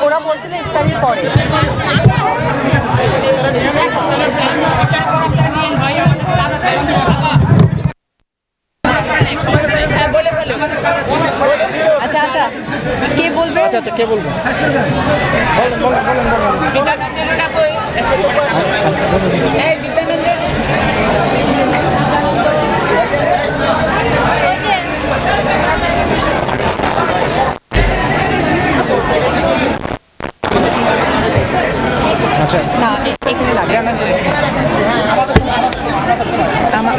ওরা বলছিল ইফতারির পরে। আচ্ছা আচ্ছা, কে বলবে? আচ্ছা আচ্ছা, কে বলবে? না এখানে লাগে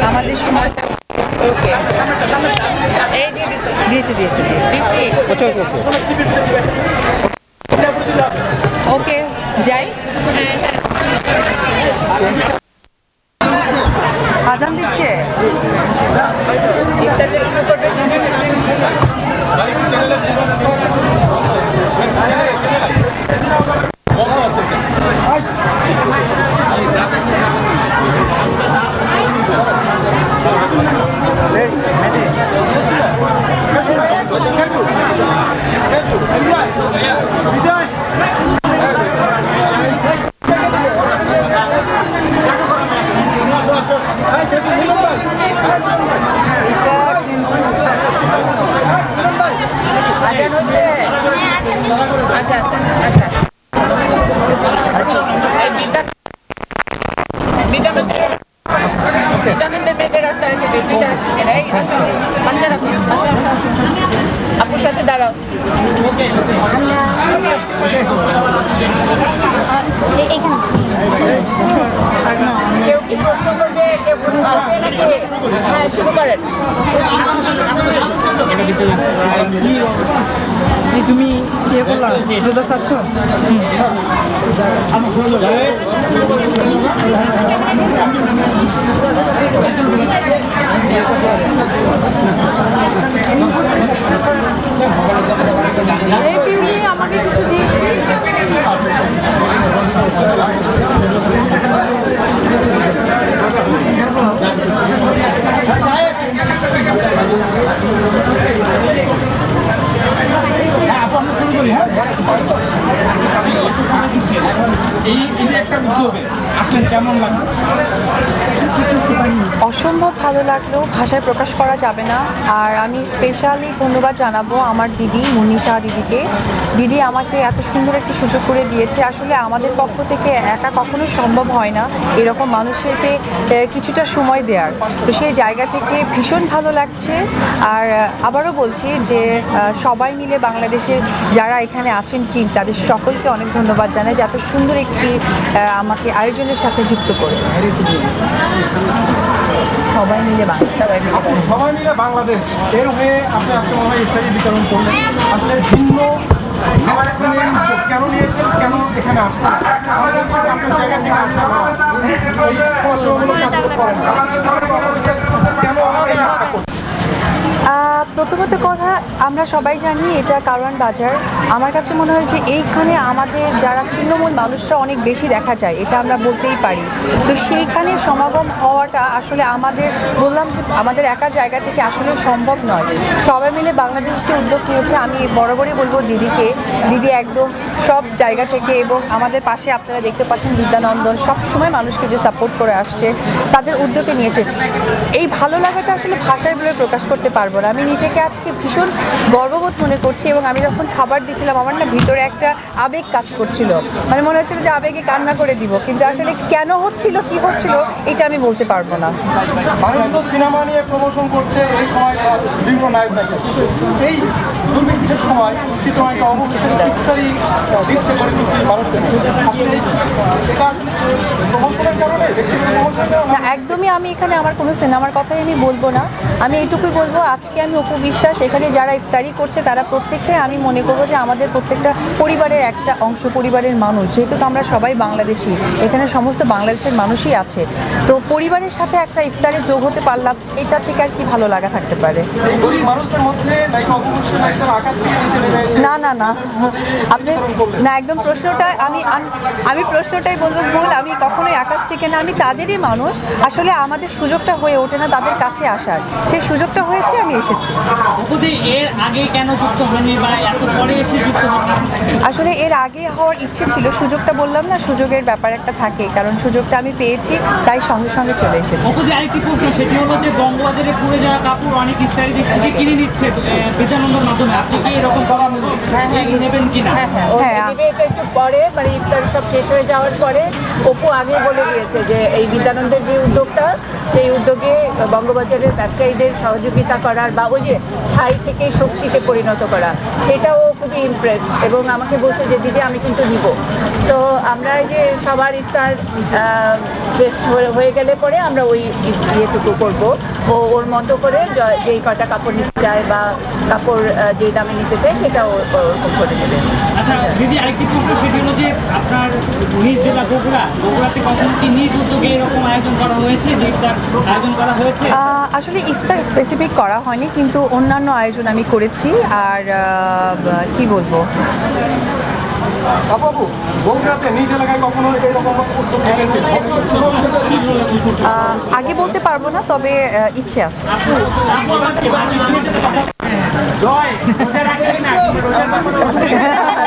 আমাদের সময়। ওকে, দিয়েছে দিয়েছে দিয়েছে। ওকে যাই। আজান দিচ্ছে। আচ্ছা আচ্ছা আচ্ছা, আপুর সাথে দাঁড়াও। কেউ কি প্রশ্ন করবে? কেউ প্রশ্ন করবে নাকি? হ্যাঁ, শুরু করেন। তুমি ইয়ে করলাম রোজা শাসছো? আমাকে কিছু দিয়ে অসম্ভব ভালো লাগলো, ভাষায় প্রকাশ করা যাবে না। আর আমি স্পেশালি ধন্যবাদ জানাবো আমার দিদি মুন্নিশা দিদিকে। দিদি আমাকে এত সুন্দর একটি সুযোগ করে দিয়েছে। আসলে আমাদের পক্ষ থেকে একা কখনোই সম্ভব হয় না এরকম মানুষকে কিছুটা সময় দেওয়ার। তো সেই জায়গা থেকে ভীষণ ভালো লাগছে। আর আবারও বলছি যে সবাই মিলে বাংলাদেশের যারা এখানে আছেন টিম, তাদের সকলকে অনেক ধন্যবাদ জানাই যে এত সুন্দর একটি আমাকে আয়োজনের সাথে যুক্ত করে। সবাই মিলে বাংলাদেশ এর হয়ে আপনি আজকে মনে হয় ইফতারি বিতরণ করলেন। আসলে ভিন্ন কেন নিয়েছেন, কেন এখানে আসছেন? আপনার জায়গা থেকে আসা না, এই সমস্যাগুলো কাজ করেন না, কেন এই কাজটা করছেন? প্রথমত কথা, আমরা সবাই জানি এটা কারওয়ান বাজার। আমার কাছে মনে হয় যে এইখানে আমাদের যারা ছিন্নমূল মানুষরা অনেক বেশি দেখা যায়, এটা আমরা বলতেই পারি। তো সেইখানে সমাগম হওয়াটা আসলে আমাদের, বললাম যে আমাদের একার জায়গা থেকে আসলে সম্ভব নয়। সবাই মিলে বাংলাদেশ যে উদ্যোগ নিয়েছে, আমি বরাবরই বলবো দিদিকে, দিদি একদম সব জায়গা থেকে, এবং আমাদের পাশে আপনারা দেখতে পাচ্ছেন বিদ্যানন্দন সবসময় মানুষকে যে সাপোর্ট করে আসছে, তাদের উদ্যোগে নিয়েছে। এই ভালো লাগাটা আসলে ভাষায় বলে প্রকাশ করতে পারবো না। আমি নিজেকে আজকে ভীষণ গর্ববোধ মনে করছি, এবং আমি যখন খাবার দিয়েছিলাম আমার না ভিতরে একটা আবেগ কাজ করছিল, মানে মনে হচ্ছিল যে আবেগে কান্না করে দিব, কিন্তু আসলে কেন হচ্ছিল, কি হচ্ছিল, এটা আমি বলতে পারবো না। মানুষ তো সিনেমা নিয়ে প্রমোশন করছে এই সময়, বিভিন্ন নায়ক নায়িকা, এই দুর্ভিক্ষের সময় চিত্রনায়িকা অবশ্যই ইফতারি দিচ্ছে মানুষকে। না, একদমই আমি এখানে আমার কোনো সিনেমার কথাই আমি বলবো না। আমি এইটুকুই বলবো, আজকে আমি অপু বিশ্বাস, এখানে যারা ইফতারি করছে তারা প্রত্যেকটাই আমি মনে করবো যে আমাদের প্রত্যেকটা পরিবারের একটা অংশ, পরিবারের মানুষ। যেহেতু আমরা সবাই বাংলাদেশি, এখানে সমস্ত বাংলাদেশের মানুষই আছে, তো পরিবারের সাথে একটা ইফতারে যোগ হতে পারলাম, এটা থেকে আর কি ভালো লাগা থাকতে পারে। মানুষের মধ্যে তারা আকাশ থেকে নিচে নেমে এসে না না না আপনি না একদম প্রশ্নটা আমি প্রশ্নটাই বলবো ভুল। আমি কখনোই আকাশ থেকে না, আমি তাদেরই মানুষ। আসলে আমাদের সুযোগটা হয়ে ওঠে না তাদের কাছে আসার, সেই সুযোগটা হয়েছে, আমি এসেছি। অপুদি এর আগে কেন যুক্ত হয়নি বা এত পরে এসে যুক্ত হয়নি? আসলে এর আগে হওয়ার ইচ্ছে ছিল, সুযোগটা বললাম না, সুযোগের ব্যাপার একটা থাকে, কারণ সুযোগটা আমি পেয়েছি তাই সঙ্গে সঙ্গে চলে এসেছি। অপুদি আরেকটি প্রশ্ন, সেটি হলো যে বঙ্গবাজারে পুড়ে যাওয়া কাপড় অনেক স্টাইল দিচ্ছে যে কিনে নিচ্ছে বিদ্যানন্দর মাধ্যমে, আপনি কি এরকম করা নেবেন কিনা? হ্যাঁ। এটা একটু পরে মানে ইফতার সব শেষ হয়ে যাওয়ার পরে অপু আগে বলে দিয়েছে যে এই বিদ্যানন্দের যে উদ্যোগটা, সেই উদ্যোগে বঙ্গবাজারের ব্যবসায়ীদের সহযোগিতা করার বা ওই যে ছাই থেকে শক্তিতে পরিণত করা, সেটাও খুবই ইমপ্রেস এবং আমাকে বলছে যে দিদি আমি কিন্তু নিব। সো আমরা এই যে সবার ইফতার শেষ হয়ে গেলে পরে আমরা ওই ইয়েটুকু করবো, ওর মতো করে যেই কটা কাপড় নিতে চায় বা কাপড় যেই দামে নিতে চায় সেটা ওরকম করে দেবে। আচ্ছা দিদি, আরেকটি প্রশ্ন, সেটি হলো যে আপনার নিজ জেলা বগুড়াতে কখনো কি নিজ উদ্যোগে এরকম আয়োজন করা হয়েছে, যে ইফতার আয়োজন করা হয়েছে? আসলে ইফতার স্পেসিফিক করা হয়নি, কিন্তু অন্যান্য আয়োজন আমি করেছি। আর কি বলবো, আপু বগুড়াতে নিজ এলাকায় কখনো এরকম উদ্যোগ নেবেন কিনা? আগে বলতে পারবো না, তবে ইচ্ছে আছে। জয়, রোজা রাখবেন না, কিন্তু রোজার ব্যাপারে